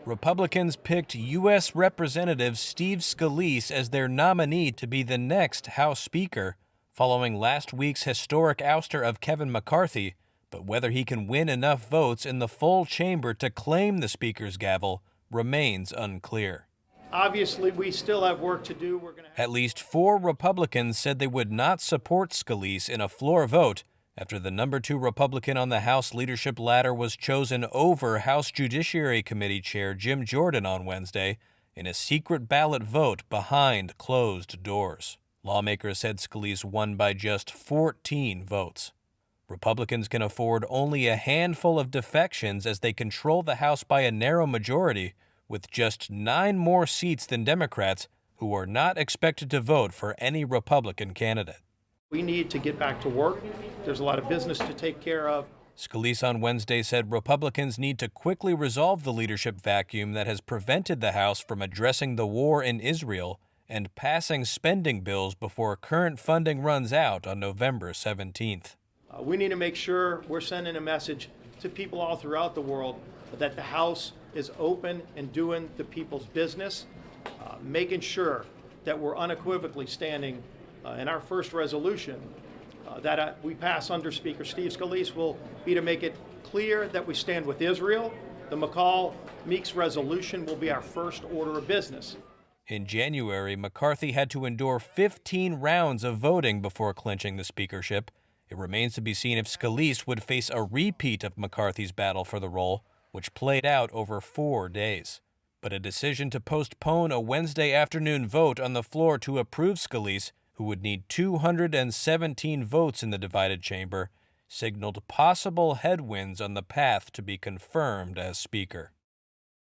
Republicans picked U.S. Representative Steve Scalise as their nominee to be the next House Speaker, following last week's historic ouster of Kevin McCarthy. But whether he can win enough votes in the full chamber to claim the Speaker's gavel remains unclear. Obviously, we still have work to do. At least 4 Republicans said they would not support Scalise in a floor vote after the number 2 Republican on the House leadership ladder was chosen over House Judiciary Committee Chair Jim Jordan on Wednesday in a secret ballot vote behind closed doors. Lawmakers said Scalise won by just 14 votes. Republicans can afford only a handful of defections as they control the House by a narrow majority, with just 9 more seats than Democrats, who are not expected to vote for any Republican candidate. We need to get back to work. There's a lot of business to take care of. Scalise on Wednesday said Republicans need to quickly resolve the leadership vacuum that has prevented the House from addressing the war in Israel and passing spending bills before current funding runs out on November 17th. We need to make sure we're sending a message to people all throughout the world that the House is open and doing the people's business, making sure that we're unequivocally standing in our first resolution that we pass under Speaker Steve Scalise will be to make it clear that we stand with Israel. The McCall-Meeks resolution will be our first order of business. In January, McCarthy had to endure 15 rounds of voting before clinching the speakership. It remains to be seen if Scalise would face a repeat of McCarthy's battle for the role, which played out over 4 days. But a decision to postpone a Wednesday afternoon vote on the floor to approve Scalise, who would need 217 votes in the divided chamber, signaled possible headwinds on the path to be confirmed as Speaker.